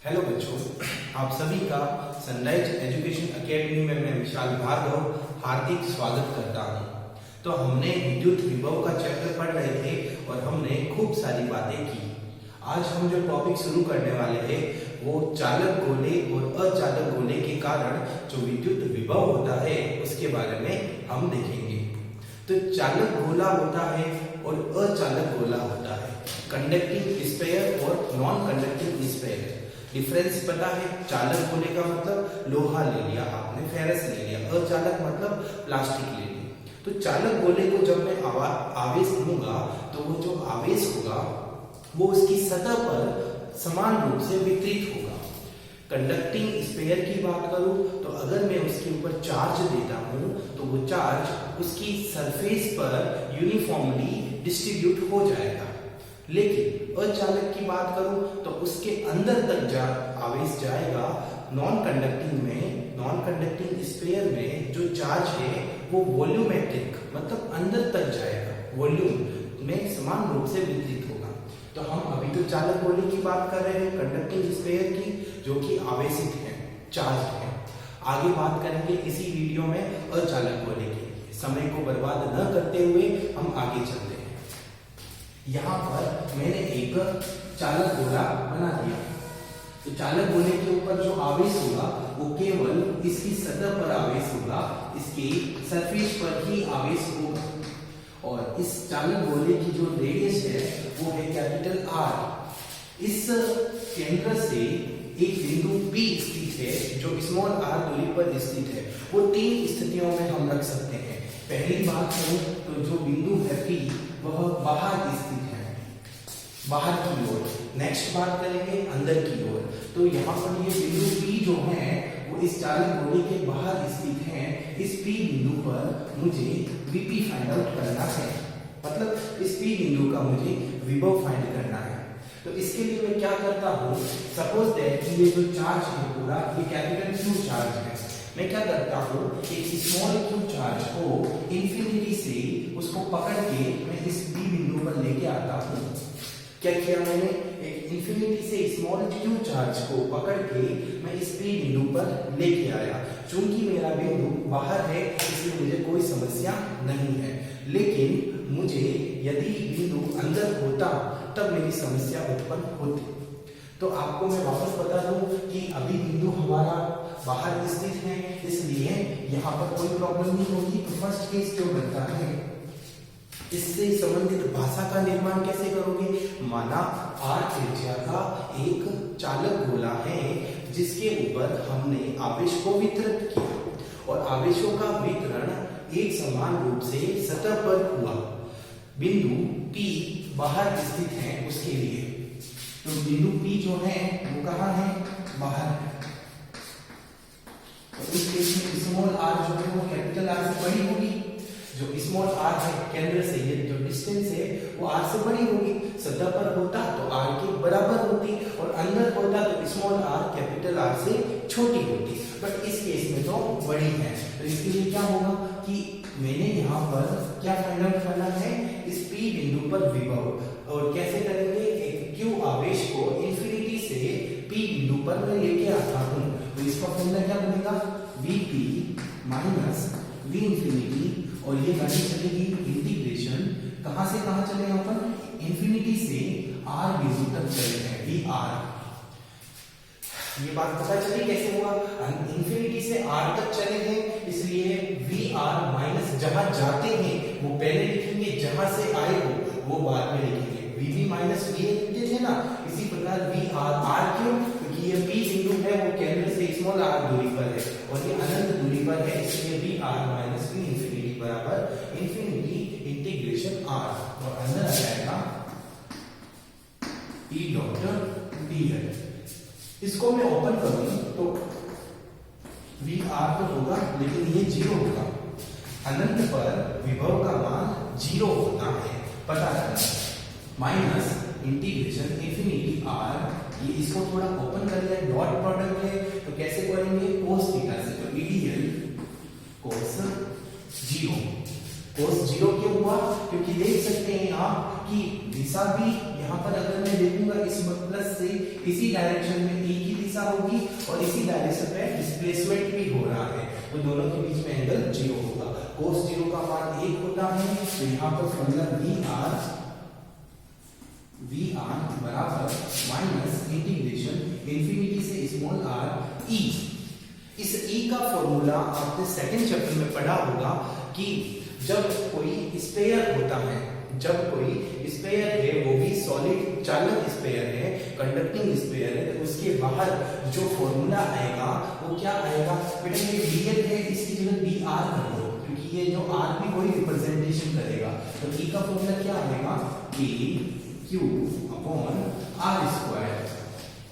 Hello बच्चों, आप सभी का सनराइज एजुकेशन एकेडमी में मैं विशाल भार्गव हार्दिक स्वागत करता हूं। तो हमने विद्युत विभव का चैप्टर पढ़ रहे थे और हमने खूब सारी बातें की। आज हम जो टॉपिक शुरू करने वाले हैं वो चालक गोले और अचालक गोले के कारण जो विद्युत विभव होता है उसके बारे में हम देखेंगे। तो चालक गोला होता है और अचालक गोला होता है, कंडक्टिंग स्फीयर और नॉन कंडक्टिंग स्फीयर। डिफरेंस पता है? चालक गोले का मतलब लोहा ले लिया आपने, फेरस ले लिया, अचालक मतलब प्लास्टिक ले लिया। तो चालक गोले को जब मैं आवेश दूंगा तो वो जो आवेश होगा वो उसकी सतह पर समान रूप से वितरित होगा। कंडक्टिंग स्फीयर की बात करूं तो अगर मैं उसके ऊपर चार्ज देता हूं तो वो चार्ज उसकी सरफेस पर यूनिफॉर्मली डिस्ट्रीब्यूट हो जाएगा। लेकिन अचालक की बात करूं तो उसके अंदर तक आवेश जाएगा। नॉन कंडक्टिंग स्फीयर में जो चार्ज है वो वॉल्यूमेट्रिक मतलब अंदर तक जाएगा, वॉल्यूम में समान रूप से वितरित होगा। तो हम अभी तो चालक गोले की बात कर रहे हैं, कंडक्टिंग स्फीयर की, जो कि आवेशित है, चार्ज है। आगे बात करेंगे इसी वीडियो में अचालक गोले की। समय को बर्बाद न करते हुए हम आगे चलते हैं। यहाँ पर मैंने एक चालक गोला बना दिया। तो चालक गोले के ऊपर जो आवेश होगा वो केवल इसकी सतह पर आवेश होगा, इसकी सरफेस पर ही आवेश होगा। और इस चालक गोले की जो रेडियस है वो है कैपिटल R। इस केंद्र से एक बिंदु P स्थित है जो स्मॉल r दूरी पर स्थित है। वो तीन स्थितियों में हम रख सकते हैं। पहली बात करें तो जो बिंदु है P वह बाहर स्थित है, बाहर की ओर। नेक्स्ट बात करेंगे अंदर की ओर। तो यहाँ पर ये बिंदु P जो है वो इस चालक गोले के बाहर स्थित है। इस P बिंदु पर मुझे Vp फाइंड आउट करना है, मतलब इस P बिंदु का मुझे विभव फाइंड करना है। तो इसके लिए मैं क्या करता हूँ, सपोज दैट कि ये जो चार्ज है पूरा ये कैपिटल Q चार्ज है। मैं क्या करता हूँ, एक स्मॉल q चार्ज को इंफिनिटी से उसको पकड़ के मैं इस B बिंदु पर लेके आता हूँ। क्या किया मैंने, एक इंफिनिटी से स्मॉल q चार्ज को पकड़ के मैं इस P बिंदु पर लेके आया। चूंकि मेरा बिंदु बाहर है इसलिए मुझे कोई समस्या नहीं है, लेकिन मुझे यदि बिंदु अंदर होता तब मेरी समस्या उत्पन्न होती। तो आपको मैं वापस बता दूं कि अभी बिंदु हमारा बाहर स्थित है, इसलिए यहाँ पर कोई प्रॉब्लम नहीं होगी। तो फर्स्ट केस जो बनता है, इससे संबंधित भाषा का निर्माण कैसे करोगे। माना R त्रिज्या का एक चालक गोला है जिसके ऊपर हमने आवेश को वितरित किया और आवेशों का वितरण एक समान रूप से सतह पर हुआ। बिंदु P बाहर स्थित है उसके लिए। तो बिंदु P जो है वो कहाँ है, बाहर है। तो इस केस में स्मॉल r जो है वो कैपिटल R से बड़ी होगी। जो स्मॉल r है केंद्र से, ये जो डिस्टेंस है वो r से बड़ी होगी। सतह पर होता तो r के बराबर होती और अंदर होता तो स्मॉल r कैपिटल R से छोटी होती, बट इस केस में तो बड़ी है। तो इसके लिए क्या होगा कि मैंने यहाँ पर क्या फाइंड आउट करना है, इस P बिंदु पर विभव। और कैसे करेंगे, एक Q आवेश को इंफिनिटी से P बिंदु पर मैं लेके आता हूँ। तो इसका फॉर्मूला क्या बनेगा, Vp माइनस V इंफिनिटी, और ये गाड़ी चलेगी इंटीग्रेशन कहाँ से कहाँ चलेगा अपन, इंफिनिटी से R बिंदु तक चलेगा, VR। ये बात पता चली कैसे हुआ, इंफिनिटी से R तक चले हैं इसलिए VR माइनस जहां जाते हैं वो पहले लिखेंगे, जहां से आए हो वो बाद में लिखेंगे। VB माइनस V लिखते थे ना, इसी प्रकार VR। R क्यों, क्योंकि ये P बिंदु है वो केंद्र से स्मॉल r दूरी पर है और ये अनंत दूरी पर है, इसलिए VR माइनस V इंफिनिटी बराबर इंफिनिटी इंटीग्रेशन R, और अंदर आ जाएगा E डॉट dl। इसको मैं ओपन करूं तो VR तो होगा लेकिन ये 0 होगा। अनंत पर विभव का मान 0 होता है, पता करना। माइनस इंटीग्रेशन इंफिनिटी R, ये इसको थोड़ा ओपन कर लिया, डॉट प्रोडक्ट है तो कैसे करेंगे, cos थीटा से। तो EDL cos 0। cos 0 क्यों हुआ, क्योंकि देख सकते हैं आप कि दिशा भी यहाँ पर अगर मैं देखूंगा इस प्लस से इसी डायरेक्शन में E की दिशा होगी और इसी डायरेक्शन में डिस्प्लेसमेंट भी हो रहा है, तो दोनों के बीच में एंगल 0 होगा। cos 0 का मान 1 होता है, तो यहाँ पर फॉर्मूला VR बराबर माइनस इंटीग्रेशन इंफिनिटी से स्मॉल r e। इस e का फॉर्मूला आपने सेकंड चैप्टर में पढ़ा होगा कि जब कोई स्फीयर होता है, जब कोई स्फीयर है वो भी सॉलिड चालक स्फीयर है, कंडक्टिंग स्फीयर है, तो उसके बाहर जो फॉर्मूला आएगा वो क्या आएगा बेटा, ये dl है इसकी जगह dr कर दो, क्योंकि ये जो r भी कोई रिप्रेजेंटेशन करेगा, तो e का फॉर्मूला क्या आएगा kq upon r square,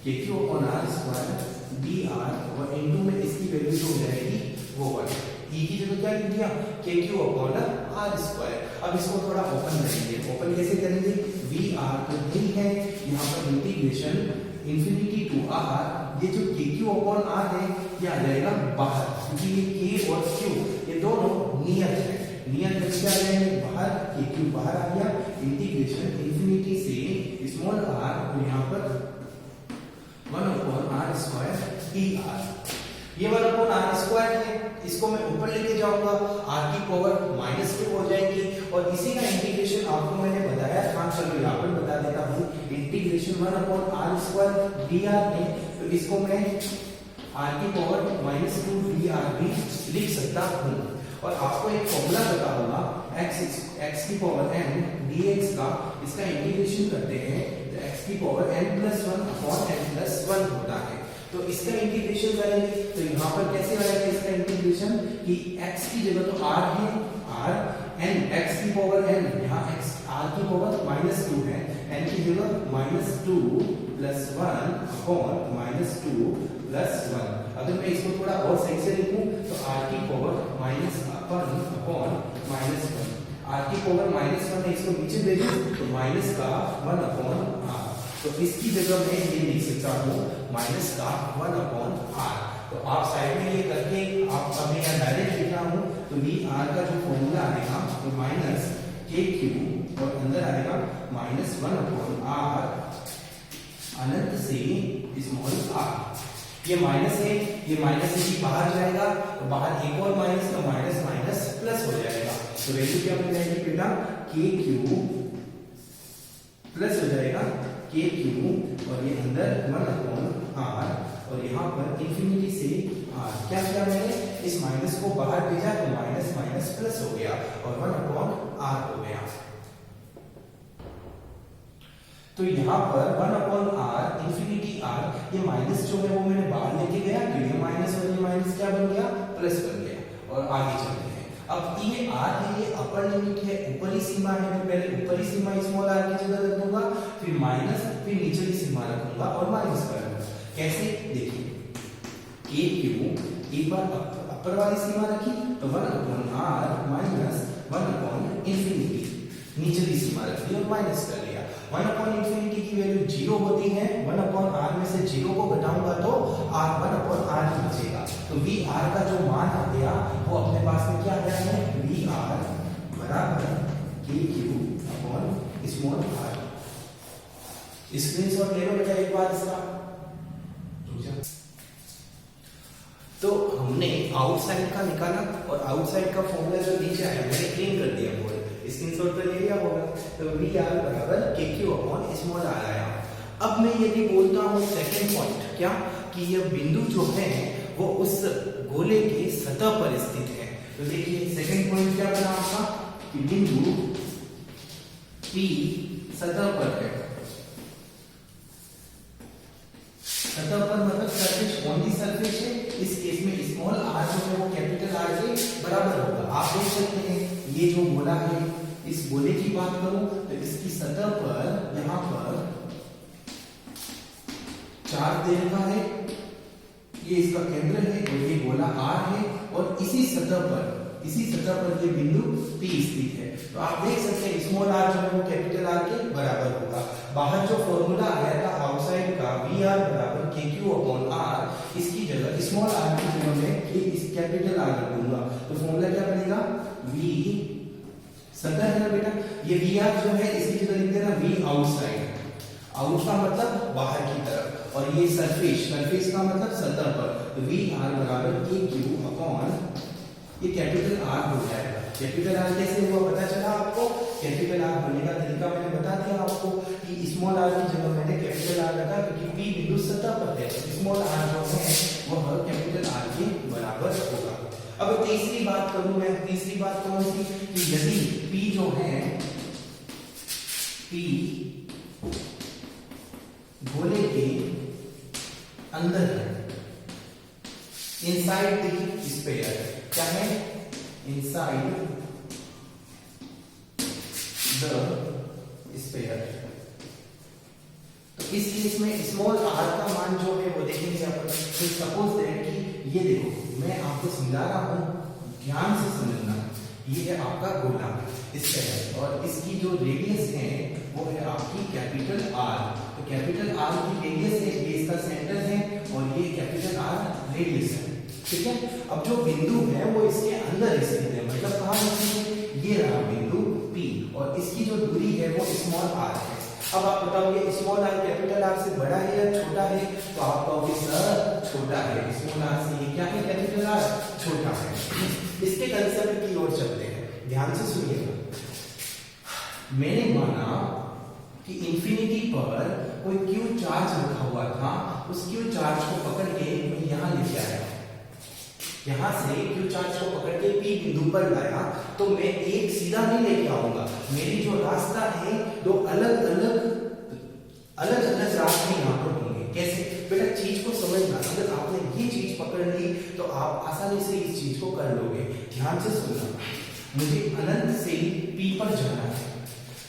kq upon r square dr, और इनटू में इसकी वैल्यू जो हो जाएगी वो 1, e की जगह क्या लिख दिया kq अपॉन r स्क्वायर। अब इसको थोड़ा ओपन करेंगे, ओपन कैसे करेंगे, vr तो यही है, यहाँ पर इंटीग्रेशन इंफिनिटी टू r, ये जो kq अपॉन r है ये आ जाएगा बाहर, क्योंकि ये k और q ये दोनों नियत है, नियत में क्या आ जाएंगे बाहर, kq बाहर आ गया, इंटीग्रेशन इंफिनिटी से स्मॉल r, तो यहाँ पर 1 अपॉन r स्क्वायर dr, ये 1 अपॉन r स्क्वायर है, इसको मैं ऊपर लेके जाऊंगा r की पावर -2 हो जाएगी, और इसी का इंटीग्रेशन आपको मैंने बताया था, चलो यहाँ पर बता देता हूँ, integration 1 upon r square dr है, तो इसको मैं r की पावर -2 dr भी लिख सकता हूँ। और आपको एक फॉर्मूला पता होगा x की पावर n dx का, इसका इंटीग्रेशन करते हैं तो x की पावर n+1 अपॉन n+1 होता है, तो इसका इंटीग्रेशन करेंगे तो यहाँ पर कैसे आएगा इसका इंटीग्रेशन कि x की जगह तो r है, r n x की पावर n, यहाँ x r की पावर -2 है, n की जगह -2 + 1 अपॉन -2 + 1। अगर मैं इसको थोड़ा और सही से लिखूं तो r की पावर -1 अपॉन -1, r की पावर -1 है, इसको नीचे दे दूं तो माइनस का 1 अपॉन r, तो इसकी जगह मैं ये लिख सकता हूँ माइनस का 1 अपॉन r। तो आप साइड में ये करके आप अभी यहाँ डायरेक्ट लिख रहा हूँ, तो VR का जो फॉर्मूला आएगा तो माइनस KQ और अंदर आएगा -1 अपॉन r अनंत से स्मॉल r, ये माइनस है, ये माइनस से बाहर जाएगा तो बाहर एक और माइनस, तो माइनस माइनस प्लस हो जाएगा, तो वैल्यू क्या बन जाएगी बेटा KQ प्लस हो जाएगा KQ, और ये अंदर 1 अपॉन r, और यहाँ पर इंफिनिटी से r, क्या किया मैंने इस माइनस को बाहर भेजा तो माइनस माइनस प्लस हो गया और 1 अपॉन r हो गया। तो यहाँ पर 1 अपॉन r इंफिनिटी r, ये माइनस जो है वो मैंने बाहर लेके गया, तो ये माइनस और ये माइनस क्या बन गया प्लस बन गया, और आगे चलते हैं। अब ये r है, ये अपर लिमिट है, ऊपरी सीमा है, मैं पहले ऊपरी सीमा स्मॉल r की जगह रख दूंगा, फिर माइनस, फिर निचली सीमा रखूंगा और माइनस कर दूंगा। कैसे देखिए, KQ एक बार अपर वाली सीमा रखी तो 1 upon r minus 1 upon infinity, निचली सीमा रख दी और माइनस कर लिया। 1 अपॉन इंफिनिटी की वैल्यू 0 होती है, 1 अपॉन r में से 0 को घटाऊंगा तो r 1 अपॉन r ही बचेगा, तो VR का जो मान आ गया वो अपने पास में क्या आ गया है, VR बराबर KQ upon small r। Screenshot ले लो बेटा एक बार इसका। तो हमने आउटसाइड का निकाला और आउटसाइड का फॉर्मूला जो नीचे आया मैंने क्लीन कर दिया बोर्ड, स्क्रीनशॉट पे ले लिया होगा, तो VR बराबर KQ अपॉन स्मॉल r आया। अब मैं यदि बोलता हूँ सेकंड पॉइंट, क्या कि यह बिंदु जो है वो उस गोले की सतह पर स्थित है, तो देखिए सेकंड पॉइंट क्या बना आपका कि बिंदु P सतह पर है, सतह पर मतलब सरफेस ऑन दी सरफेस है, इस केस में स्मॉल r जो है वो कैपिटल R के बराबर होगा। आप देख सकते हैं ये जो गोला है, इस गोले की बात करूं तो इसकी सतह पर यहाँ पर 4 देर का है, ये इसका केंद्र है और ये गोला R है, और इसी सतह पर ये बिंदु P स्थित है। तो आप देख सकते हैं स्मॉल r जो है वो कैपिटल R के बराबर होगा। बाहर जो फॉर्मूला आया था आउटसाइड का VR बराबर KQ अपॉन R, इसकी जगह स्मॉल r की जगह मैं इस कैपिटल R रखूंगा, तो फॉर्मूला क्या बनेगा V सतह है ना बेटा, ये VR जो है इसकी जगह लिख देना V आउटसाइड, आउट का मतलब बाहर की तरफ, और और ये सरफेस का मतलब सतह पर, तो वी आर बराबर के क्यू अपॉन ये कैपिटल आर हो जाएगा। कैपिटल आर कैसे हुआ पता चला आपको? कैपिटल आर होने का तरीका मैंने बता दिया आपको कि स्मॉल आर की जगह मैंने कैपिटल आर रखा क्योंकि पी बिंदु सतह पर है, स्मॉल आर जो है वो कैपिटल आर के बराबर होगा। अब तीसरी बात करूं मैं, तीसरी बात कौन सी कि यदि पी जो है पी गोले के अंदर है, इनसाइड द स्फीयर, क्या है? Inside the sphere. तो इस केस में स्मॉल आर का मान जो है वो देखेंगे अपन। तो सपोज दैट कि ये देखो मैं आपको समझा रहा हूं, ध्यान से समझना। ये है आपका गोला स्फीयर और इसकी जो रेडियस है वो है आपकी कैपिटल आर। तो कैपिटल आर की रेडियस है, ये इसका सेंटर है और ये कैपिटल आर रेडियस है, ठीक है। अब जो बिंदु है वो इसके अंदर स्थित है, मतलब कहां स्थित है? ये रहा बिंदु P और इसकी जो दूरी है वो स्मॉल r है। अब आप बताओगे स्मॉल r कैपिटल R से बड़ा है या छोटा है? तो आप कहोगे सर छोटा है, स्मॉल r से ये क्या है? कैपिटल R छोटा है। इसके कंसेप्ट की ओर चलते हैं, ध्यान से सुनिएगा। मैंने माना कि इंफिनिटी पर कोई क्यू चार्ज रखा हुआ था, उस क्यू चार्ज को पकड़ के मैं यहां लेके आया, यहां से क्यू चार्ज को पकड़ के पी बिंदु पर लाया, तो मैं एक सीधा नहीं लेके आऊंगा, मेरी जो रास्ता है दो अलग अलग रास्ते यहां पर होंगे। कैसे? बेटा चीज को समझना, अगर आपने ये चीज पकड़ ली तो आप आसानी से इस चीज को कर लोगे। ध्यान से सुनना, मुझे अनंत से पी पर जाना है,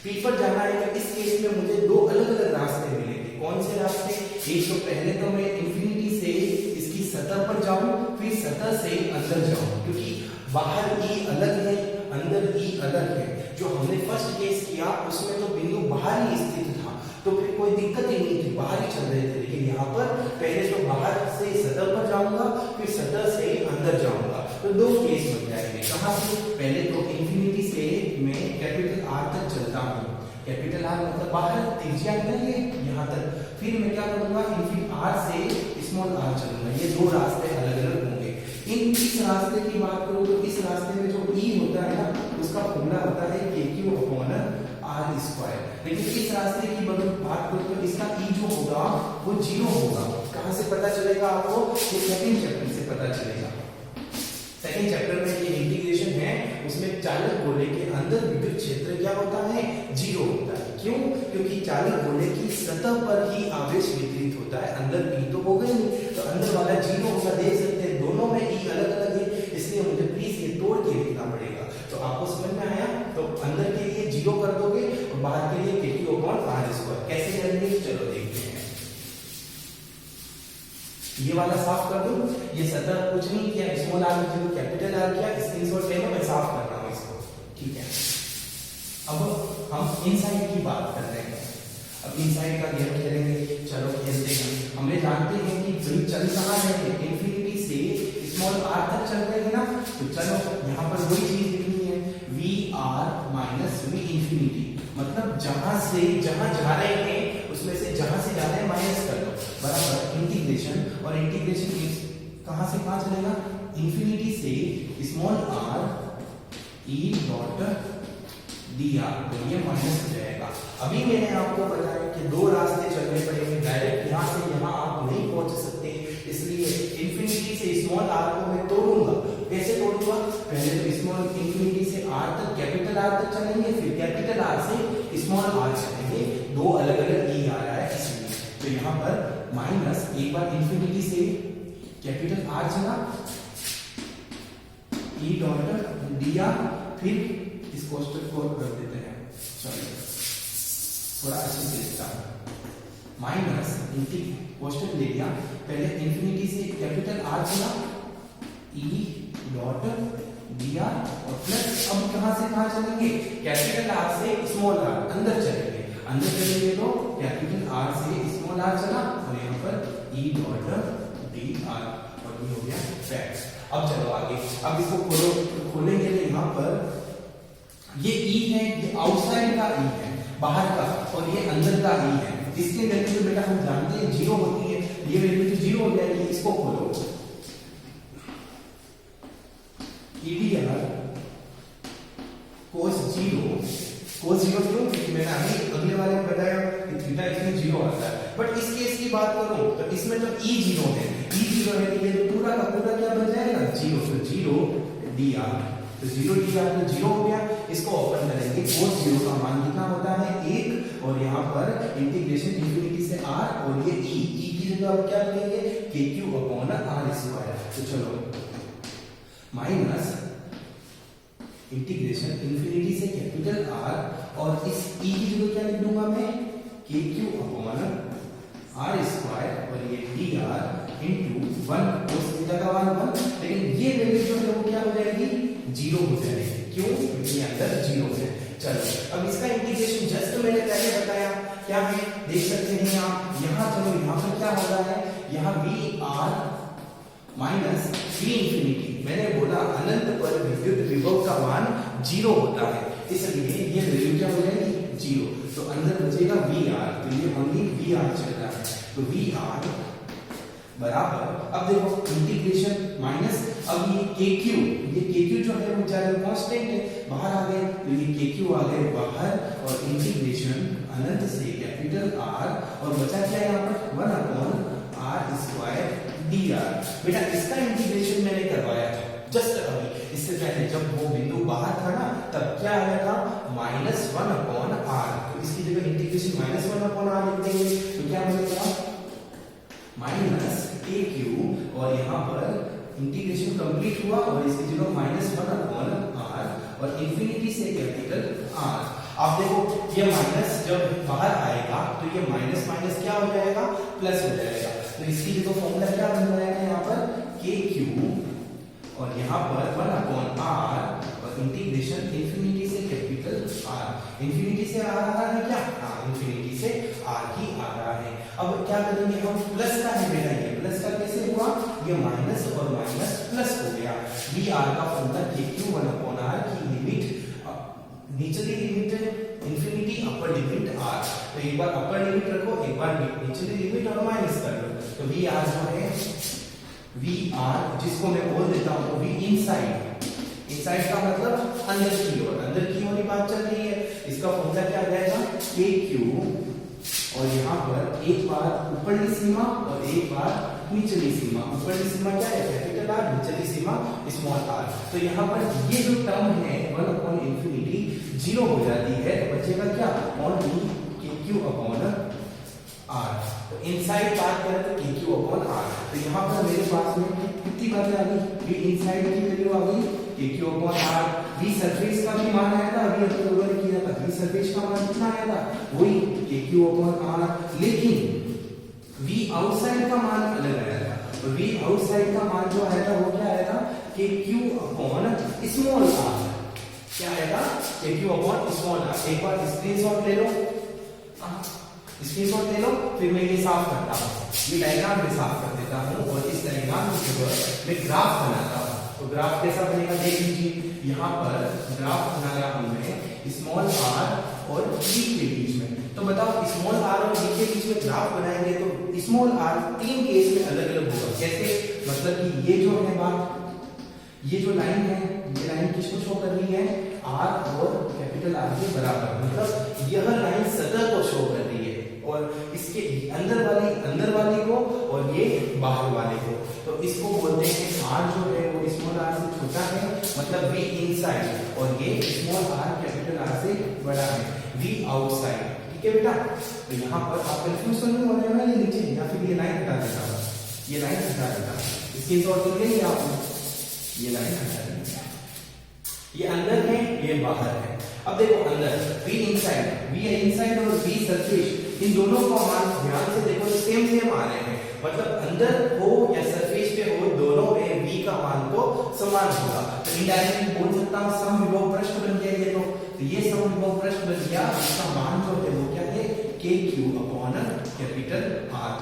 पी पर जाना है तो इस केस में मुझे दो अलग अलग रास्ते मिलेंगे। कौन से रास्ते? एक तो पहले तो मैं इंफिनिटी से इसकी सतह पर जाऊं, फिर सतह से अंदर जाऊं, क्योंकि बाहर ई अलग है, अंदर ई अलग है। जो हमने फर्स्ट केस किया उसमें तो बिंदु बाहर ही स्थित था, तो फिर कोई दिक्कत ही नहीं थी, बाहर ही चल रहे थे। लेकिन यहाँ पर पहले तो बाहर से सतह पर जाऊंगा, फिर सतह से अंदर जाऊंगा, तो दो केस बन जाएंगे। कहां से? पहले तो इंफिनिटी से मैं कैपिटल आर तक चलता हूँ, कैपिटल आर मतलब बाहर त्रिज्या है ये यहाँ तक, फिर मैं क्या करूंगा? इंफिनिटी आर से स्मॉल आर चलूंगा। ये दो रास्ते अलग अलग होंगे। इस रास्ते की बात करूं तो इस रास्ते में जो ई होता है ना, उसका फॉर्मूला होता है K Q upon R square. लेकिन इस रास्ते की बात करूं तो इसका ई जो होगा वो 0 होगा। कहां से पता चलेगा आपको? ये सेकंड चैप्टर से पता चलेगा। सेकंड चैप्टर में ये इंटीग्रेशन है, उसमें चालक गोले के अंदर विद्युत क्षेत्र क्या होता है? 0 होता है। क्यों? क्योंकि चालक गोले की सतह पर ही आवेश वितरित होता है, अंदर ई तो होगा नहीं, तो अंदर वाला 0 होगा। देख सकते हैं दोनों में ई अलग अलग है, इसलिए मुझे प्लीज ये तोड़ के लिखना पड़ेगा। तो आपको समझ में आया? तो अंदर के लिए 0 कर दोगे और बाहर के लिए के क्यू अपॉन आर स्क्वायर। कैसे करेंगे? चलो देखते हैं। ये वाला साफ कर दूं, ये सतह कुछ नहीं किया, स्मॉल आर की जगह कैपिटल आर किया, स्क्रीनशॉट ले लो, मैं साफ कर रहा हूं इसको, ठीक है। अब हम इनसाइड की बात कर रहे हैं, अब इनसाइड का गेम खेलेंगे। चलो खेलते हैं। हमने जानते हैं कि वही चल कहां है? इंफिनिटी से स्मॉल आर तक चल रहे हैं ना, तो चलो यहां पर वही चीज लिखनी है, V R minus V infinity, मतलब जहां से जहां जा रहे हैं उसमें से जहां से जा रहे हैं माइनस कर दो, बराबर इंटीग्रेशन। और इंटीग्रेशन कहां से कहां चलेगा? इंफिनिटी से small R E dot D R, तो ये माइनस हो जाएगा। अभी मैंने आपको बताया कि दो रास्ते चलने पड़ेंगे, डायरेक्ट यहां से यहां आप नहीं पहुंच सकते, इसलिए इंफिनिटी से स्मॉल आर को मैं तोड़ूंगा। कैसे तोड़ूंगा? पहले तो स्मॉल इंफिनिटी से आर तक, कैपिटल आर तक चलेंगे, फिर कैपिटल आर से स्मॉल आर चलेंगे। दो अलग अलग ई आ रहा है इसलिए, तो यहाँ पर माइनस, एक बार इंफिनिटी से कैपिटल आर चला, ई डॉट डी आर, फिर इस कोष्टक को कर देते हैं, चलिए थोड़ा अच्छे से लिखता हूं, माइनस कोष्टक ले लिया, पहले इंफिनिटी से कैपिटल आर चला, ई डॉट डी आर, और प्लस अब कहां से कहां चलेंगे? कैपिटल आर से स्मॉल आर, अंदर चलेंगे, अंदर चलेंगे तो कैपिटल आर से स्मॉल आर चला, और यहाँ पर ई डॉट डी आर, और ये हो गया फैक्ट। अब चलो आगे, अब इसको खोलेंगे तो यहाँ पर ये ई है, ये आउटसाइड का ई है, बाहर का, और ये अंदर का ई है। इसके वैल्यू तो बेटा हम जानते हैं 0 होती है, बात करूं तो इसमें तो ई जीरो है, ई जीरो है तो ये तो पूरा का पूरा क्या बन जाएगा जीरो, तो जीरो डी आर, तो जीरो डी आर तो जीरो हो गया। इसको ओपन करेंगे, कोस जीरो का मान कितना होता है 1, और यहाँ पर इंटीग्रेशन इंफिनिटी से r, और ये e की जगह आप क्या लिखेंगे के क्यू अपॉन आर स्क्वायर। तो चलो माइनस इंटीग्रेशन इंफिनिटी से कैपिटल R, और इस e की जगह क्या लिख दूंगा मैं के क्यू अपॉन आर स्क्वायर, और ये D R into 1 cos theta का मान 1, लेकिन ये वैल्यू जो है वो क्या हो जाएगी जीरो हो जाएगी, क्यों क्योंकि अंदर जीरो है। चलो अब इसका इंटीग्रेशन जस्ट मैंने पहले बताया क्या है, देख सकते हैं आप यहाँ, चलो यहाँ पर क्या हो रहा है, यहाँ V R minus V infinity, मैंने बोला अनंत पर विद्युत विभव का मान जीरो होता है, इसलिए ये वैल्यू क्या हो जाएगी जीरो, तो अंदर बचेगा वी आर, तो ये ओनली वी आर चल रहा है, तो वी आर बराबर, अब देखो इंटीग्रेशन माइनस, अब ये के क्यू जो है वो चाहे कांस्टेंट है, बाहर आ गए, तो ये के क्यू आ गए बाहर, और इंटीग्रेशन अनंत से कैपिटल आर, और बचा क्या यहाँ पर 1 upon R square D R. बेटा इसका इंटीग्रेशन मैंने करवाया था जस्ट अभी, इससे पहले जब वो बिंदु बाहर था ना, तब क्या आया था -1 अपॉन आर, तो इसकी जगह इंटीग्रेशन -1 अपॉन आर लिख देंगे, तो क्या बनेगा माइनस के क्यू, और यहाँ पर इंटीग्रेशन कंप्लीट हुआ, और इसकी जगह -1 अपॉन आर, और इंफिनिटी से कैपिटल आर। आप देखो ये माइनस जब बाहर आएगा तो ये माइनस माइनस क्या हो जाएगा प्लस हो जाएगा, तो इसकी जगह फॉर्मूला क्या बन जाएगा यहाँ पर के क्यू, और यहाँ पर 1 अपॉन आर, और इंटीग्रेशन इंफिनिटी से कैपिटल आर, इंफिनिटी से आ रहा है क्या, हाँ इंफिनिटी से आर ही आ रहा है। अब क्या करेंगे हम, प्लस का है बेटा, ये प्लस का कैसे हुआ, ये माइनस और माइनस प्लस हो गया, वी आर का formula K Q 1 upon R की लिमिट, निचली limit infinity, upper limit R, तो एक बार अपर लिमिट रखो, एक बार निचली लिमिट और माइनस कर लो, तो वी आर जो है वी आर, जिसको मैं बोल देता हूँ वी इनसाइड, इनसाइड का मतलब अंदर की ओर, अंदर की ओर ही बात चल रही है, इसका फॉर्मूला क्या रहेगा के क्यू, और यहाँ पर एक बार ऊपरली सीमा और एक बार निचली सीमा, ऊपरली सीमा क्या है कैपिटल आर, निचली सीमा स्मॉल आर, तो यहाँ पर ये जो टर्म है 1 अपॉन इंफिनिटी जीरो हो जाती है, बचेगा क्या ओनली के क्यू अपॉन आर, तो इनसाइड बात करें तो के क्यू अपॉन आर, तो यहाँ पर मेरे पास में कितनी बातें आ गई, वी इनसाइड की वैल्यू आ गई K Q upon R, V surface का भी मान आया था, अभी अपन लोगों ने किया था, वी सरफेस का मान कितना आया था वही के क्यू अपॉन आर, लेकिन वी आउटसाइड का मान अलग आया था, तो वी आउटसाइड का मान जो आया था वो क्या आया था के क्यू अपॉन स्मॉल आर, क्या आएगा के क्यू अपॉन स्मॉल आर, एक बार स्क्रीनशॉट ले लो, स्क्रीनशॉट ले लो, फिर मैं ये साफ करता हूँ, ये डायग्राम में साफ कर देता हूँ, और इस डायग्राम के ऊपर मैं ग्राफ बनाता हूँ, तो ग्राफ कैसा बनेगा देख लीजिए, यहाँ पर ग्राफ बनाया हमने स्मॉल आर और वी के बीच में, तो बताओ स्मॉल आर और वी के बीच में ग्राफ बनाएंगे तो स्मॉल आर 3 केस में अलग अलग होगा, कैसे, मतलब कि ये जो है बात, ये जो लाइन है, ये लाइन किसको शो कर रही है आर और कैपिटल आर के बराबर, मतलब यह लाइन सतह को शो कर रही है, और इसके अंदर वाले को और ये बाहर वाले को, तो इसको बोलते हैं आर जो है वो स्मॉल आर से छोटा है, मतलब वी इनसाइड, और ये स्मॉल आर कैपिटल आर से बड़ा है, वी आउटसाइड, ठीक है बेटा। तो यहाँ पर आप कंफ्यूज नहीं हो रहे हो, ये नीचे या फिर ये लाइन हटा देता हूँ, ये लाइन हटा देता हूँ, इसके तौर पर लेंगे आप, ये लाइन हटा देंगे, ये अंदर है ये बाहर है। अब देखो अंदर वी इनसाइड और वी सरफेस, इन दोनों का मान ध्यान से देखो सेम आ रहे हैं, मतलब अंदर हो या सरफेस पे हो, दोनों में वी का मान तो समान होगा, तो इनडायरेक्टली बोल सकता हूँ समविभव पृष्ठ बन गया ये, तो ये समविभव पृष्ठ बन गया, इसका मान जो है वो क्या है K Q upon capital R,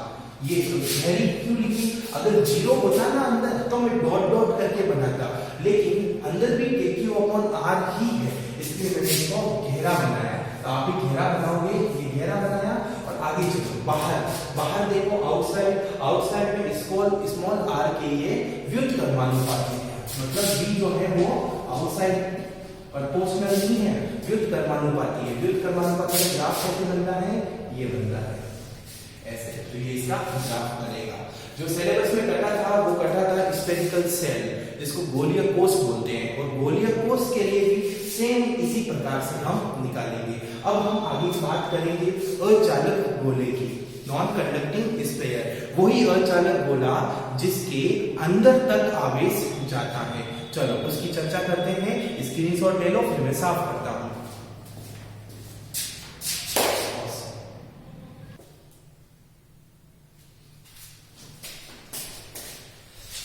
ये तो गहरी क्यों लिखी, अगर जीरो होता ना अंदर तो मैं डॉट डॉट करके बनाता, लेकिन अंदर भी के क्यू अपॉन आर ही है, इसलिए मैंने इसको घेरा बनाया, तो आप भी घेरा बनाओगे, ये घेरा बनाया, और आगे चलो बाहर देखो आउटसाइड में स्मॉल आर के ये व्युत्क्रमानुपाती है, मतलब वी जो है वो आउटसाइड प्रोपोर्शनल नहीं है, व्युत्क्रमानुपाती है, व्युत्क्रमानुपाती का ग्राफ कैसे बनता है, ये बनता है ऐसे। तो ये इसका ग्राफ बनेगा। जो सिलेबस में कटा था वो कटा था स्फेरिकल सेल, जिसको गोलीय कोष बोलते हैं, और गोलीय कोष के लिए भी सेम इसी प्रकार से हम निकालेंगे। अब हम आगे बात करेंगे अचालक गोले की, नॉन कंडक्टिंग स्फीयर, वही अचालक गोला जिसके अंदर तक आवेश जाता है। चलो उसकी चर्चा करते हैं, स्क्रीनशॉट ले लो, फिर मैं साफ करता हूं।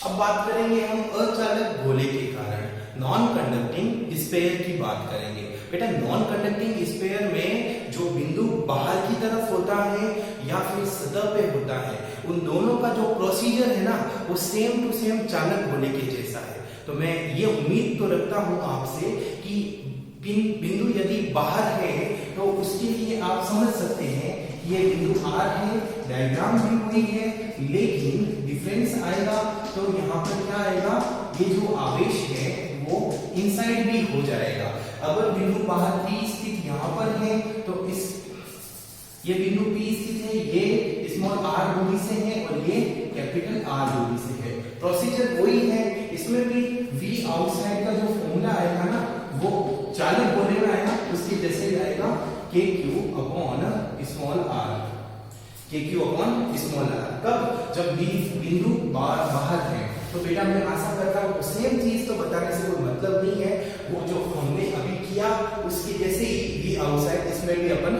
अब बात करेंगे हम अचालक गोले के कारण, नॉन कंडक्टिंग स्फीयर की बात करेंगे। बेटा नॉन कंडक्टिंग स्फीयर में जो बिंदु बाहर की तरफ होता है या फिर सतह पे होता है, उन दोनों का जो प्रोसीजर है ना, वो सेम टू सेम चालक गोले के जैसा है। तो मैं ये उम्मीद तो रखता हूं आपसे कि बिंदु यदि बाहर है तो उसके लिए आप समझ सकते हैं कि ये बिंदु R है, डायग्राम भी हुई है, लेकिन डिफरेंस आएगा तो यहाँ पर क्या आएगा, ये जो आवेश है वो इनसाइड भी हो जाएगा। अगर बिंदु बाहर P स्थित यहाँ पर है तो ये बिंदु P स्थित है, ये स्मॉल r दूरी से है और ये कैपिटल R दूरी से है। प्रोसीजर वही है, इसमें भी V आउटसाइड का जो फॉर्मूला आएगा ना, वो चालक गोले में आएगा, उसके जैसे ही आएगा KQ upon small r, KQ upon small r। कब, जब बिंदु बाहर है। तो बेटा मैं आशा करता हूँ सेम चीज तो बताने से कोई मतलब नहीं है, वो जो हमने अभी किया उसके जैसे ही V आउटसाइड इसमें भी अपन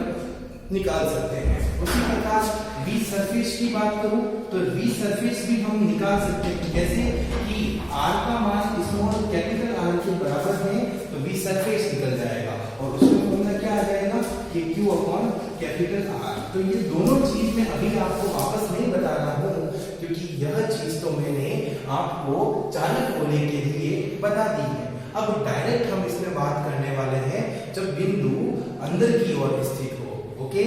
निकाल सकते हैं। उसी प्रकार V सरफेस की बात करूं तो V सरफेस भी हम निकाल सकते हैं, जैसे कि R का मान स्मॉल कैपिटल R के बराबर है तो V सरफेस निकल जाएगा और उसमें फॉर्मूला क्या आ जाएगा, KQ अपॉन कैपिटल R। तो ये दोनों चीज मैं अभी आपको वापस नहीं बता रहा हूं, क्योंकि यह चीज तो मैंने आपको चालक गोले के लिए बता दी है। अब डायरेक्ट हम इसमें बात करने वाले हैं जब बिंदु अंदर की ओर स्थित हो। ओके,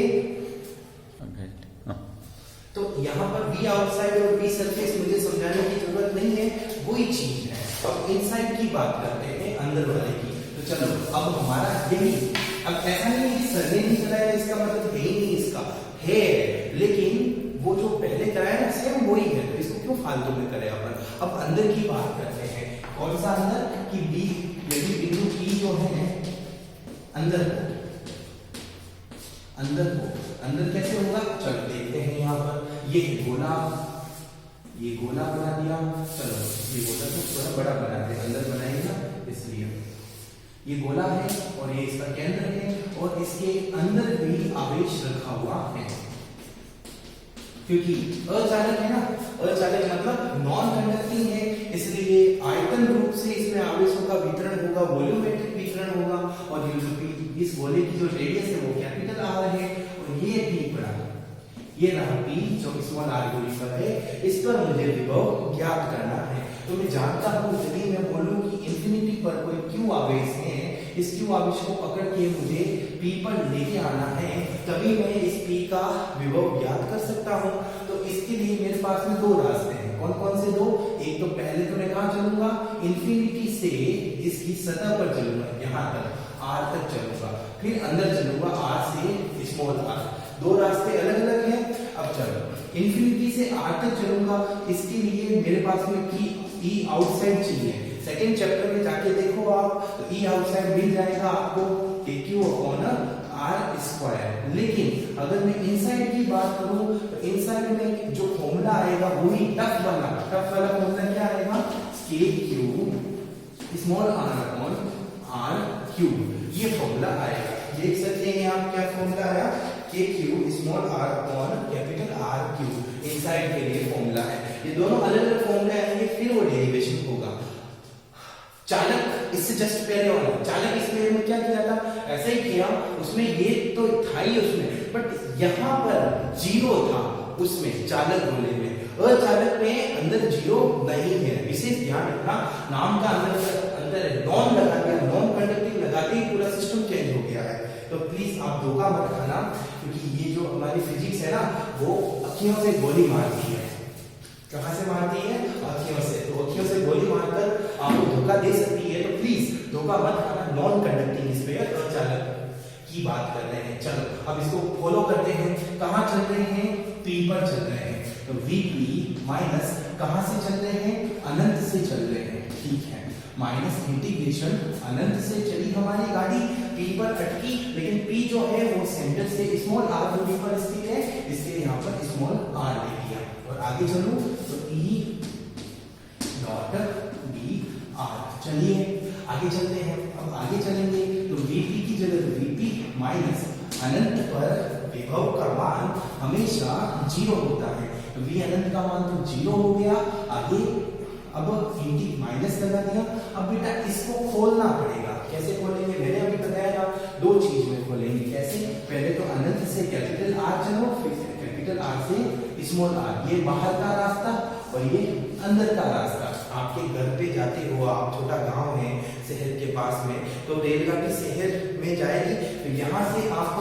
तो यहाँ पर V आउटसाइड और V सरफेस मुझे समझाने की जरूरत नहीं है, वही चीज है। अब इनसाइड की बात करते हैं, अंदर वाले की। तो चलो अब हमारा यही, अब ऐसा नहीं है कि सर ने नहीं कराया इसका मतलब है ही नहीं, इसका है, लेकिन वो जो पहले कराया ना सेम वही है, तो इसको क्यों फालतू में करें अपन। अब अंदर की बात करते हैं, कौन सा अंदर, कि B, यदि बिंदु P जो है अंदर हो, अंदर कैसे होगा, चलो देखते हैं। यहाँ पर ये गोला, ये गोला बना दिया, चलो ये गोला तो थोड़ा बड़ा बना दे, अंदर बनाएंगे ना, इसलिए ये गोला है और ये इसका केंद्र है और इसके अंदर भी आवेश रखा हुआ है, क्योंकि अचालक है ना, अचालक मतलब नॉन कंडक्टिंग है, इसलिए आयतन रूप से इसमें आवेशों का वितरण होगा, वॉल्यूमेट्रिक वितरण होगा, और ये जो इस गोले की जो रेडियस है वो कैपिटल R है और ये P बड़ा, ये रहा P जो स्मॉल r दूरी पर है, इस पर मुझे विभव ज्ञात करना है। तो मैं जानता हूं यदि मैं बोलूं कि इंफिनिटी पर कोई Q आवेश है, इस Q आवेश को पकड़ के मुझे P पर लेके आना है, तभी मैं इस P का विभव ज्ञात कर सकता हूं। तो इसके लिए मेरे पास में दो रास्ते हैं, कौन कौन से दो, एक तो पहले तो मैं कहां चलूंगा, इंफिनिटी से इसकी सतह पर चलूंगा, यहां तक R तक चलूंगा, फिर अंदर चलूंगा R से स्मॉल r, दो रास्ते अलग अलग हैं। अब चलो इंफिनिटी से R तक चलूंगा, इसके लिए मेरे पास में E आउटसाइड चाहिए। सेकंड चैप्टर में जाके देखो आप, तो E आउटसाइड मिल जाएगा आपको KQ अपॉन R स्क्वायर। लेकिन अगर मैं इनसाइड की बात करूं तो इनसाइड में जो फॉर्मूला आएगा वही टफ वाला फॉर्मूला क्या आएगा, KQ small r upon R cube, ये फॉर्मूला आएगा। देख सकते हैं आप क्या फॉर्मूला आया, KQ small r upon capital R cube, inside के लिए फॉर्मूला है। ये दोनों अलग अलग फॉर्मूले आएंगे, फिर वो डेरिवेशन होगा। चालक इससे जस्ट पहले वाला चालक स्फीयर में क्या किया था, ऐसे ही किया, उसमें ये तो था ही उसमें, बट यहाँ पर जीरो था उसमें चालक गोले में, अचालक में अंदर जीरो नहीं है, विशेष ध्यान रखना। नाम का अंदर नॉन लगा दिया, नॉन कंडक्टिंग लगाते ही पूरा सिस्टम चेंज हो गया है। तो प्लीज आप धोखा मत खाना, क्योंकि ये जो हमारी फिजिक्स है ना, वो अखियों से गोली मारती है। कहां से मारती है, अखियों से। तो अखियों से गोली मारकर आपको धोखा दे सकती है, तो प्लीज धोखा मत खाना। नॉन कंडक्टिंग स्फीयर अचालक की बात कर रहे हैं। चलो अब इसको फॉलो करते हैं, कहां चल रहे हैं, p पर चल रहे हैं, तो vp माइनस कहां से चल रहे हैं, अनंत से चल रहे हैं, ठीक है, माइनस इंटीग्रेशन अनंत से चली हमारी गाड़ी, p पर अटकी, लेकिन p जो है वो सेंटर से स्मॉल r दूरी पर स्थित है, इसलिए यहाँ पर स्मॉल r ले लिया। और आगे चलो तो e डॉट b r, चलिए आगे चलते हैं। अब आगे चलेंगे तो vp की जगह तो vp माइनस अनंत पर विभव का मान हमेशा 0 होता है, तो v अनंत का मान तो 0 हो गया। आगे अब माइनस लगा दिया, अब बेटा इसको खोलना पड़ेगा, कैसे खोलेंगे, मैंने अभी बताया था दो चीज में खोलेंगे, कैसे, पहले तो अनंत से कैपिटल R चलो, फिर कैपिटल R से स्मॉल r, ये बाहर का रास्ता और ये अंदर का रास्ता। आपके घर पे जाते हो आप, छोटा गांव है शहर के पास में, तो रेलगाड़ी शहर में जाएगी, तो यहाँ से आप,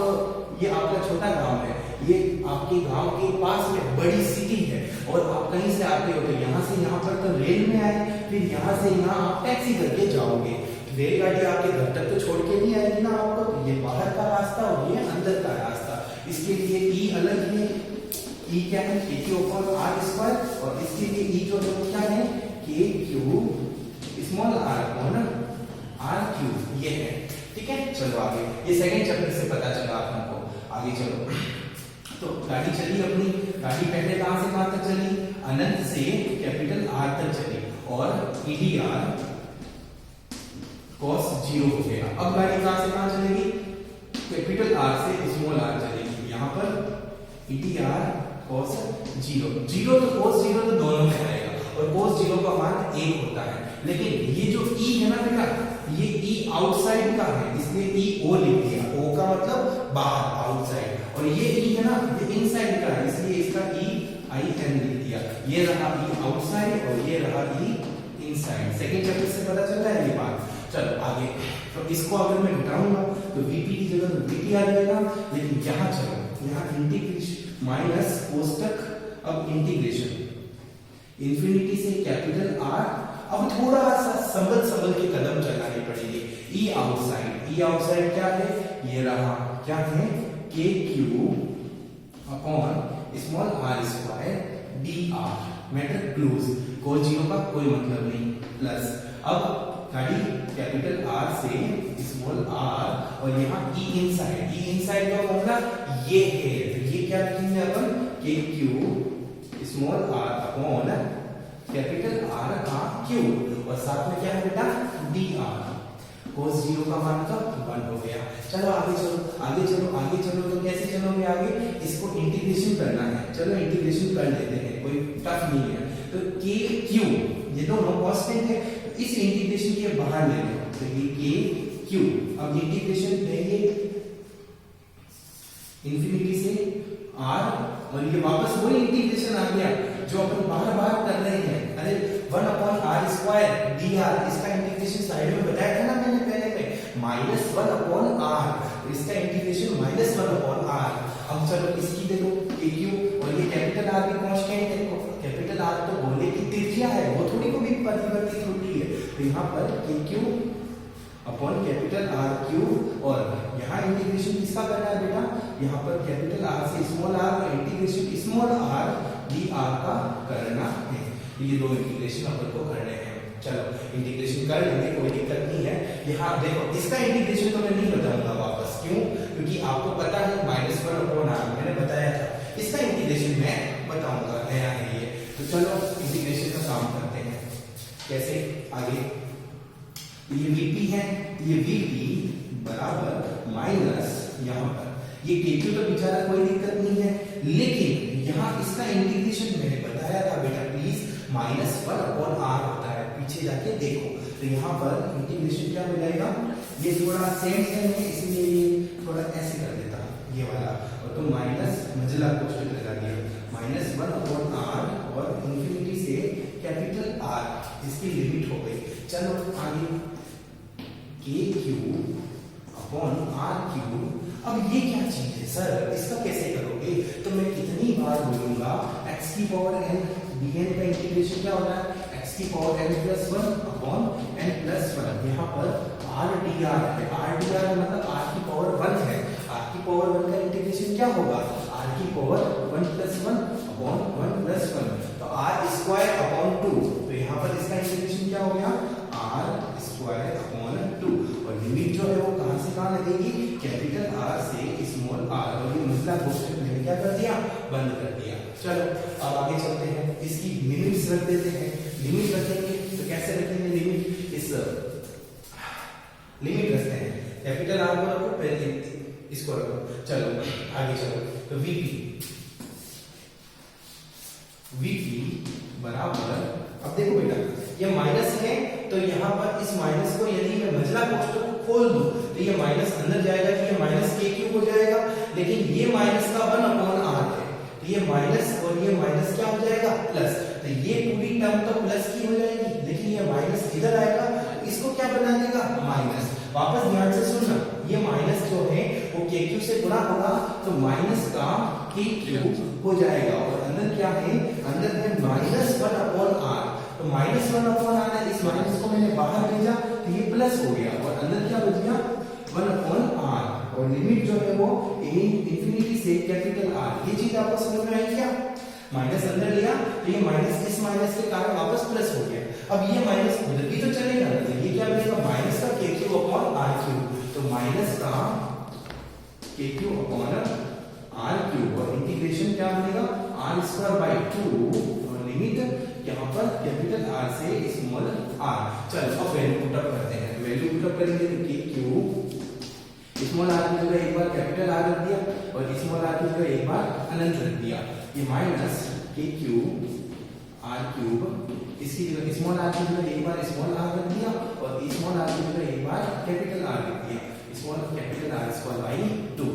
ये आपका छोटा गांव है, ये आपके गांव के पास में बड़ी सिटी है, और आप कहीं से आते हो तो यहाँ से यहाँ पर तो रेल में आए, फिर यहाँ से यहाँ आप टैक्सी करके जाओगे, रेलगाड़ी आपके घर तक तो छोड़ के नहीं आएगी ना आपको, तो ये बाहर का रास्ता और ये अंदर का रास्ता, इसके लिए ई अलग है, ई क्या है, K Q upon R square, और इसके लिए ई जो है क्या है, K Q small R upon R Q, ये है, ठीक है। चलो आगे, ये सेकंड चैप्टर से पता चला आपको, आगे चलो। तो गाड़ी चली अपनी, गाड़ी पहले कहां से कहां तक चली, अनंत से कैपिटल आर तक चली, और ईडीआर cos 0 हो गया। अब गाड़ी कहां से कहां चलेगी, कैपिटल आर से स्मॉल आर चलेगी, यहाँ पर ईडीआर cos 0, 0 तो cos 0 तो दोनों में आएगा, और cos 0 का मान 1 होता है, लेकिन ये जो e है ना बेटा, ये e आउटसाइड का है, इसलिए e o लिख दिया, o का मतलब बाहर, आउटसाइड, और ये e है ना, ये इनसाइड का है, इसलिए इसका e i n लिख दिया, ये रहा e आउटसाइड और ये रहा e इनसाइड। सेकंड चैप्टर से पता चल रहा है ये बात। चलो आगे, तो इसको अगर मैं घटाऊंगा तो vp की जगह तो vt आ जाएगा, लेकिन यहाँ चलो, यहाँ इंटीग्रेशन माइनस कोष्टक, अब इंटीग्रेशन इंफिनिटी से कैपिटल R, अब थोड़ा सा संभल के कदम चलाने पड़ेंगे, e आउटसाइड क्या है, ये रहा, क्या है, K Q upon small r square dr, matter close, कोई 0 का कोई मतलब नहीं, प्लस अब गाड़ी कैपिटल R से स्मॉल r, और यहाँ e इनसाइड का फॉर्मूला ये है, तो ये क्या लिखेंगे अपन, के Q small r upon capital R का क्यू, और साथ में क्या है बेटा, dr, cos 0 का मान का 1 हो गया। चलो आगे चलो, तो कैसे चलोगे आगे, इसको इंटीग्रेशन करना है, चलो इंटीग्रेशन कर लेते हैं, कोई टफ नहीं है। तो के क्यू ये दोनों कांस्टेंट है, इस इंटीग्रेशन के बाहर ले लो, तो ये के क्यू, अब इंटीग्रेशन है ये इंफिनिटी से r, और ये वापस वही इंटीग्रेशन आ गया जो अपन बार कर रहे हैं, अरे 1 अपॉन r स्क्वायर dr, इसका इंटीग्रेशन साइड में बताया था ना मैंने पहले में, माइनस 1 अपॉन r, इसका इंटीग्रेशन माइनस 1 अपॉन r। अब चलो इसकी देखो के क्यू, और ये कैपिटल R भी कांस्टेंट है, कैपिटल R तो गोले की त्रिज्या है, वो थोड़ी को भी परिवर्तित होती है, तो यहाँ पर के Q upon capital R cube, और यहाँ इंटीग्रेशन किसका करना है बेटा, यहाँ पर कैपिटल R से स्मॉल r का इंटीग्रेशन स्मॉल r dr का करना है, ये दो इंटीग्रेशन अपन को करने हैं। चलो इंटीग्रेशन कर लेंगे, कोई दिक्कत नहीं है। यहाँ देखो इसका इंटीग्रेशन तो मैं नहीं बताऊंगा वापस, क्यों, क्योंकि आपको पता है -1 अपॉन r मैंने बताया था, इसका इंटीग्रेशन मैं बताऊंगा, नया है ये। तो चलो इंटीग्रेशन का काम करते हैं, कैसे आगे, ये vp है, ये vp बराबर माइनस, यहाँ पर ये k2 तो बेचारा कोई दिक्कत नहीं है, लेकिन यहाँ इसका इंटीग्रेशन मैंने बताया था बेटा प्लीज, -1 अपॉन r होता है, पीछे जाके देखो, तो यहाँ पर इंटीग्रेशन क्या हो जाएगा, ये थोड़ा सेम है इसलिए ये थोड़ा ऐसे कर देता ये वाला, और तो माइनस मजला कोष्टक लगा दिया, -1 अपॉन r और इंफिनिटी से कैपिटल R, जिसकी लिमिट हो गई। चलो आगे, के क्यू अपॉन आर क्यू, अब ये क्या चीज है सर, इसका कैसे करोगे, तो मैं कितनी बार बोलूंगा, x की पावर n, dn का इंटीग्रेशन क्या होता है, x की power n plus 1 upon n plus 1, यहाँ पर r dr है, r dr मतलब r की पावर 1 है, r की पावर 1 का इंटीग्रेशन क्या होगा, r आर की पावर 1 प्लस 1 अपॉन 1 प्लस 1, तो आर स्क्वायर अपॉन 2, तो यहाँ पर इसका इंटीग्रेशन क्या हो गया, आर स्क्वायर अपॉन 2, और लिमिट जो है वो कहां से कहां लगेगी, कैपिटल आर से स्मॉल आर, और ये मसला कोष्टक मैंने क्या कर दिया, बंद कर दिया। चलो अब आगे चलते हैं, इसकी लिमिट्स रख देते हैं। लिमिट रखेंगे तो कैसे रखेंगे लिमिट, इस लिमिट रखते हैं, कैपिटल आर को रखो, पहले इसको रखो। चलो आगे चलो, तो वीपी बराबर, अब देखो बेटा ये माइनस है, तो यहाँ पर इस माइनस को यदि मैं मझला कोष्टक को खोल दूं तो ये माइनस अंदर जाएगा, तो ये माइनस के क्यूब हो जाएगा, लेकिन ये माइनस का 1 अपॉन आर है, तो ये माइनस और ये माइनस क्या हो जाएगा, प्लस, तो ये पूरी टर्म तो प्लस की हो जाएगी, लेकिन ये माइनस इधर आएगा, इसको क्या बना देगा, माइनस। वापस ध्यान से सुनना, ये माइनस जो है वो के क्यू से गुणा होगा, तो माइनस का के क्यूब हो जाएगा, और अंदर क्या है, अंदर है माइनस 1 अपॉन आर, तो माइनस 1 अपॉन आर है, इस माइनस को मैंने बाहर भेजा तो ये प्लस हो गया, और अंदर क्या बच गया, 1 अपॉन आर, और लिमिट जो है वो इंफिनिटी से कैपिटल आर। ये चीज आपको समझ में आई क्या, माइनस अंदर लिया तो ये माइनस इस माइनस के कारण वापस प्लस हो गया, अब ये माइनस उधर भी तो चलेगा, तो ये क्या बनेगा, माइनस का के क्यूब अपॉन आर क्यूब, तो माइनस का के क्यूब अपॉन आर क्यूब, और इंटीग्रेशन क्या बनेगा, आर स्क्वायर बाई 2, और लिमिट यहाँ पर कैपिटल आर से स्मॉल आर। चलो अब वैल्यू पुट अप करते हैं, वैल्यू पुट अप करेंगे तो के क्यूब स्मॉल आर की जगह एक बार कैपिटल आर रख दिया, और स्मॉल आर की जगह एक बार अनंत रख दिया, ये माइनस के क्यूब आर क्यूब, इसकी जगह स्मॉल आर की जगह एक बार स्मॉल आर रख दिया, और स्मॉल आर की जगह एक बार कैपिटल आर रख दिया, small capital R square by 2।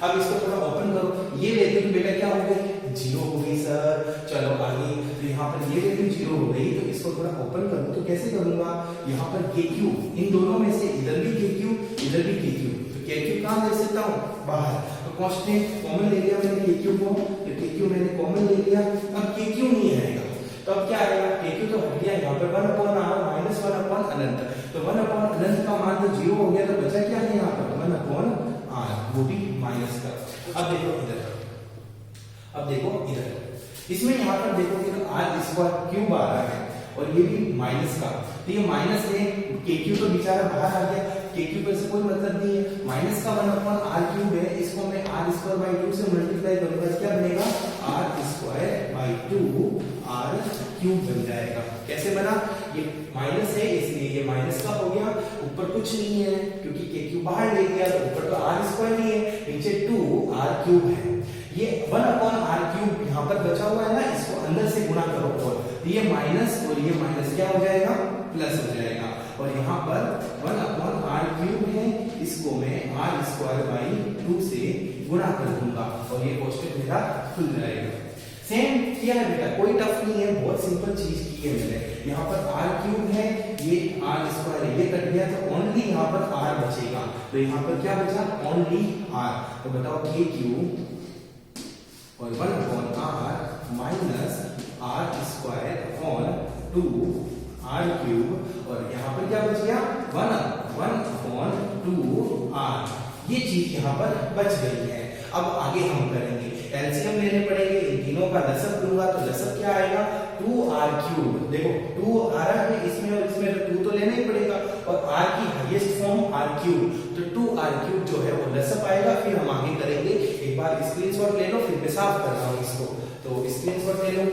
अब इसको थोड़ा ओपन करो, ये वैल्यू तो बेटा क्या हो गई, 0 हो गई सर। चलो आगे, तो यहाँ पर ये वैल्यू 0 हो गई, तो इसको थोड़ा ओपन करूँ तो कैसे करूंगा, यहाँ पर के क्यूब, इन दोनों में से इधर भी के क्यूब इधर भी के क्यूब, तो के क्यूब कहाँ ले सकता हूँ, बाहर, तो कांस्टेंट कॉमन ले लिया मैंने के क्यूब को, तो के क्यूब मैंने कॉमन ले लिया, अब के क्यूब नहीं आएगा, तो अब क्या आएगा, के क्यूब तो हट गया, यहाँ पर 1 अपॉन आर माइनस 1 अपॉन अनंत, तो 1 अपॉन अनंत का मान तो 0 हो गया, तो बचा क्या है यहाँ पर 1 अपॉन आर, वो भी माइनस का। अब देखो इधर, अब देखो इधर, इसमें यहाँ पर देखोगे तो आर स्क्वायर क्यूब आ रहा है, और ये भी माइनस का, तो ये माइनस है, के क्यूब तो बेचारा बाहर आ गया, के क्यूब से कोई मतलब नहीं है, माइनस का 1 अपॉन आर क्यूब है, इसको मैं आर स्क्वायर बाई 2 से मल्टीप्लाई करूंगा, क्या बनेगा, R square by 2 R cube बन जाएगा। कैसे बना, ये माइनस है इसलिए ये माइनस का हो गया, ऊपर कुछ नहीं है क्योंकि के क्यूब बाहर ले गया, तो ऊपर तो आर स्क्वायर नहीं है, नीचे 2 आर क्यूब है, ये 1 अपॉन आर क्यूब यहाँ पर बचा हुआ है ना, इसको अंदर से गुणा करो, और ये माइनस और ये माइनस क्या हो जाएगा, प्लस हो जाएगा, और यहाँ पर 1 अपॉन आर क्यूब है, इसको मैं आर स्क्वायर बाई 2 से गुणा कर दूंगा, और ये कोष्टक मेरा खुल जाएगा। सेम किया है बेटा, कोई टफ नहीं है, बहुत सिंपल चीज की है मैंने, यहाँ पर आर क्यूब है, ये आर स्क्वायर है, ये कट गया, तो ओनली यहाँ पर आर बचेगा, तो यहाँ पर क्या बचा, ओनली आर, तो बताओ के क्यूब और 1 upon R minus R square upon 2 R cube, और यहाँ पर क्या बच गया, 1 अपॉन 2 आर, ये चीज यहाँ पर बच गई है। अब आगे हम करेंगे, एलसीएम लेने पड़ेंगे, इन तीनों का लसअप लूंगा, तो लसअप क्या आएगा, 2 आर क्यूब, देखो 2 आ रहा है इसमें और इसमें, तो 2 तो लेना ही पड़ेगा, और आर की हाईएस्ट फॉर्म आर क्यूब, तो 2 आर क्यूब जो है वो लसअप आएगा, फिर हम आगे करेंगे। एक बार स्क्रीनशॉट ले लो, फिर मैं साफ कर रहा हूँ इसको, तो स्क्रीनशॉट ले लो।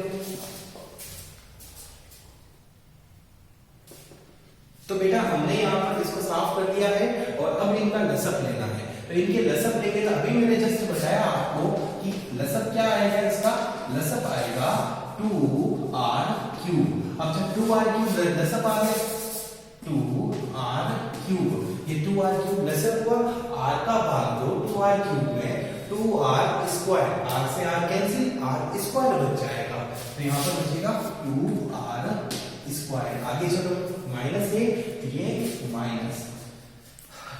तो बेटा हमने यहाँ पर इसको साफ कर दिया है, और अब इनका लसअप लेना है, तो इनके लसअप लेंगे, तो अभी मैंने जस्ट बताया आपको कि लसअप क्या आएगा, इसका लसअप आएगा 2 आर क्यूब। अब जब 2 आर क्यूब लसअप आ गया 2 आर क्यूब, ये 2 आर क्यूब लसअप हुआ, आर का भाग दो 2 आर क्यूब में, 2 आर स्क्वायर, आर से आर कैंसिल, आर स्क्वायर बच जाएगा, तो यहाँ पर बचेगा 2 आर स्क्वायर। आगे चलो, माइनस है, ये माइनस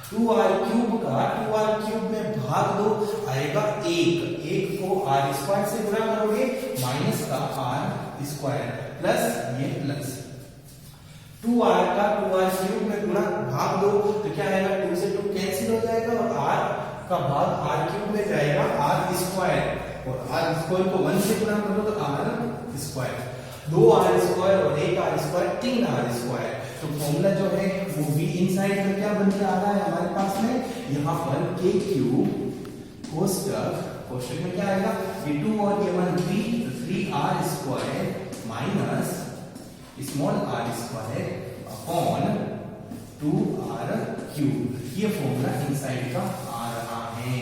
2 आर क्यूब का 2 आर क्यूब में भाग दो, आएगा 1 को आर स्क्वायर से गुणा करोगे, माइनस का आर स्क्वायर प्लस ये प्लस 2 आर का 2 आर क्यूब में गुणा भाग दो, तो क्या आएगा, 2 से 2 कैंसिल हो जाएगा, और आर का भाग आर क्यूब में जाएगा, आर स्क्वायर और आर स्क्वायर को 1 से गुणा करो तो आर स्क्वायर, 2 आर स्क्वायर और 1 आर स्क्वायर 3 आर स्क्वायर। तो फॉर्मूला जो है वो v इनसाइड में क्या बन के आ रहा है हमारे पास में, यहाँ पर k क्यूब कोष्टक में क्या आएगा, ये 2 और ये 1 3 R square minus small R square upon 2 R cube. ये फॉर्मूला इनसाइड का आ रहा है।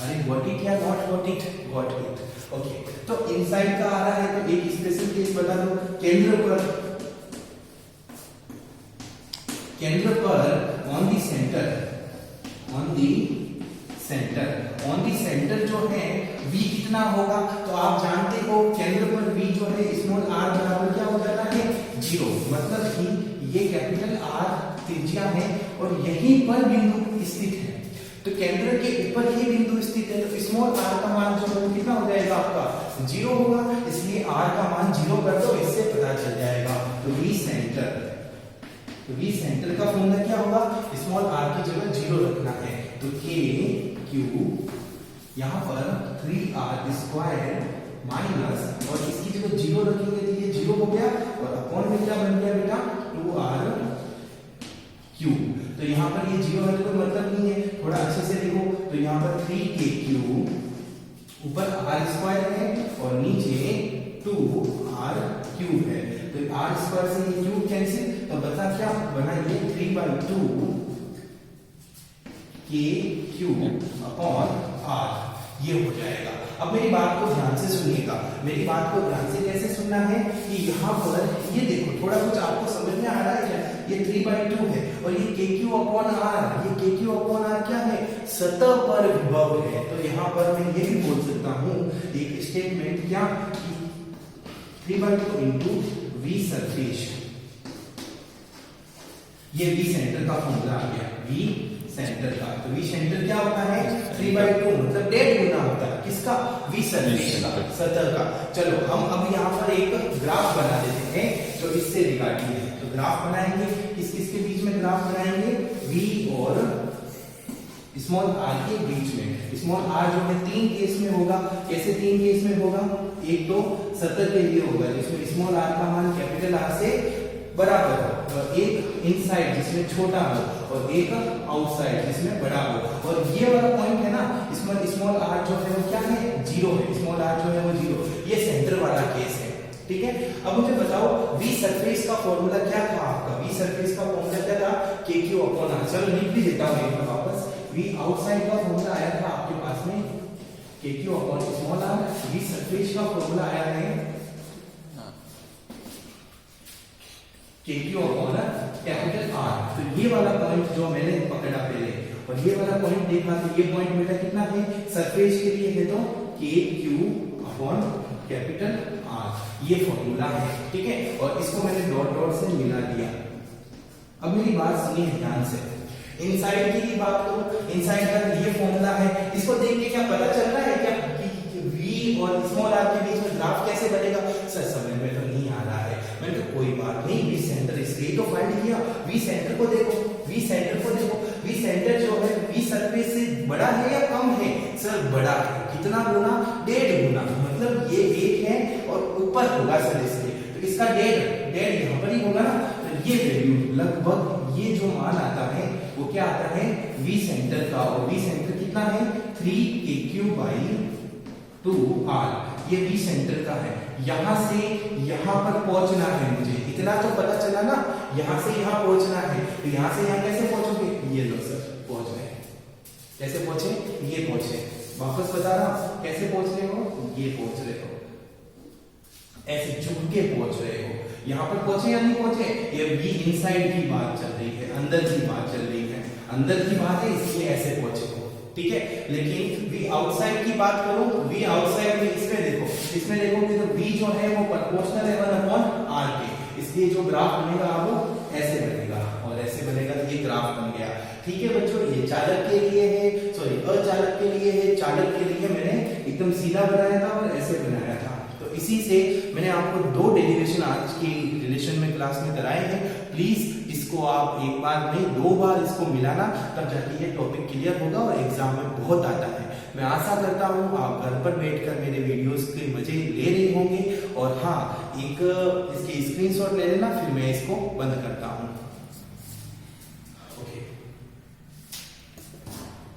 अरे गॉट इट या not got it? Got it. Okay, तो इनसाइड का आ रहा है तो एक स्पेशल केस बता दो। केंद्र पर ऑन दी सेंटर जो है v कितना होगा, तो आप जानते हो केंद्र पर v जो है स्मॉल r बराबर क्या हो जाता है 0, मतलब कि ये कैपिटल R त्रिज्या है और यहीं पर बिंदु स्थित है। तो केंद्र के ऊपर ही बिंदु स्थित है, तो स्मॉल r का मान जो है कितना हो जाएगा आपका 0 होगा, इसलिए r का मान 0 कर दो, इससे पता चल जाएगा। तो v सेंटर का फॉर्मूला क्या होगा, स्मॉल r की जगह 0 रखना है, तो k क्यूब यहाँ पर 3r स्क्वायर माइनस और इसकी जगह 0 रखेंगे तो ये 0 हो गया और अपॉन में क्या बन गया बेटा 2r क्यूब। तो यहाँ पर ये 0 है तो कोई मतलब नहीं है, थोड़ा अच्छे से देखो तो यहाँ पर 3k क्यूब, ऊपर r स्क्वायर है और नीचे 2r क्यूब है, तो r स्क्वायर से ये क्यूब कैंसिल, तो बता क्या बना ये 3/2 k क्यूब अपॉन r, ये हो जाएगा। अब मेरी बात को ध्यान से सुनिएगा, मेरी बात को ध्यान से कैसे सुनना है कि यहाँ पर ये देखो थोड़ा कुछ आपको समझ में आ रहा है क्या, ये 3/2 है और ये KQ अपॉन R, ये KQ अपॉन R क्या है, सतह पर विभव है। तो यहाँ पर मैं ये भी बोल सकता हूँ एक स्टेटमेंट क्या, 3/2 इंटू V सरफेस, ये V सेंटर का फॉर्मूला आ गया, V सेंटर का। तो V सेंटर क्या होता है 3/2, मतलब 1.5 गुना होता है किसका, V सरफेस का, सतह का। चलो हम अब यहाँ पर एक ग्राफ बना देते हैं जो इससे रिगार्डिंग है। तो ग्राफ बनाएंगे, किस किस के बीच में ग्राफ बनाएंगे, V और स्मॉल r के बीच में। स्मॉल r जो है 3 केस में होगा, कैसे 3 केस में होगा, एक तो सतह के लिए होगा जिसमें स्मॉल r का मान कैपिटल R से बराबर हो, और एक इनसाइड जिसमें छोटा हो और एक आउटसाइड जिसमें बड़ा हो। और ये वाला पॉइंट है ना, इसमें स्मॉल r जो है वो क्या है 0 है, स्मॉल r जो है वो 0, ये सेंटर वाला केस है। ठीक है, अब मुझे बताओ V सरफेस का फॉर्मूला क्या था आपका, V सरफेस का फॉर्मूला क्या था, KQ अपॉन R। चलो लिख भी देता हूं एक बार वापस, V आउटसाइड का फॉर्मूला आया था आपके पास में KQ upon small r, V surface का फॉर्मूला आया है KQ अपॉन कैपिटल R। तो ये वाला पॉइंट जो मैंने पकड़ा पहले और ये वाला पॉइंट देखा, तो ये पॉइंट बेटा कितना है, सरफेस के लिए है तो KQ अपॉन कैपिटल R, ये फॉर्मूला है। ठीक है, और इसको मैंने डॉट डॉट से मिला दिया। अब मेरी बात सुनिए ध्यान से, इनसाइड की बात करो, इनसाइड का ये फॉर्मूला है, इसको देख के क्या पता चल रहा है क्या कि V और स्मॉल r के बीच में ग्राफ कैसे बनेगा, सर समझ में तो नहीं आ रहा है। मैंने तो कोई बात नहीं, V सेंटर इसलिए तो फाइंड किया, V सेंटर को देखो, V सेंटर को देखो, V सेंटर जो है V सरफेस से बड़ा है या कम है, सर बड़ा है, कितना गुना, 1.5 गुना, मतलब ये 1 है और ऊपर होगा सर इसके, तो इसका 1.5 यहाँ पर ही होगा ना, तो ये वैल्यू लगभग ये जो मान आता है वो क्या आता है V सेंटर का, और V सेंटर कितना है 3KQ/2R, ये V सेंटर का है। यहां से यहां पर पहुंचना है मुझे, इतना तो पता चला ना, यहां से यहां पहुंचना है, तो यहां से यहां कैसे पहुंचोगे, ये लो सर पहुंच गए, कैसे पहुंचे, ये पहुंचे, वापस बता रहा हूं कैसे पहुंच रहे हो, ये पहुंच रहे हो, ऐसे झुक के पहुंच रहे हो, यहां पर पहुंचे या नहीं पहुंचे, ये V इनसाइड की बात चल रही है, अंदर की बात चल रही है, अंदर की बात है इसलिए ऐसे पहुंचे हो। ठीक है, लेकिन V आउटसाइड की बात करो, V आउटसाइड में इसमें देखोगे तो V जो है वो प्रोपोर्शनल है 1/r के, इसलिए जो ग्राफ बनेगा वो ऐसे बनेगा और ऐसे बनेगा, तो ये ग्राफ बन गया। ठीक है बच्चों, ये चालक के लिए है, सॉरी अचालक के लिए है, चालक के लिए मैंने एकदम सीधा बनाया था और ऐसे बनाया था। तो इसी से मैंने आपको 2 डेरिवेशन आज की रिलेशन में क्लास में कराए हैं, प्लीज इसको इसको आप एक बार नहीं 2 बार इसको मिलाना, तब जाके ये टॉपिक क्लियर होगा और एग्जाम में बहुत आता है। मैं आशा करता हूँ आप घर पर बैठकर मेरे वीडियोस के मजे ले रहे होंगे। और हाँ, एक इसकी स्क्रीनशॉट ले लेना, फिर मैं इसको बंद करता हूँ।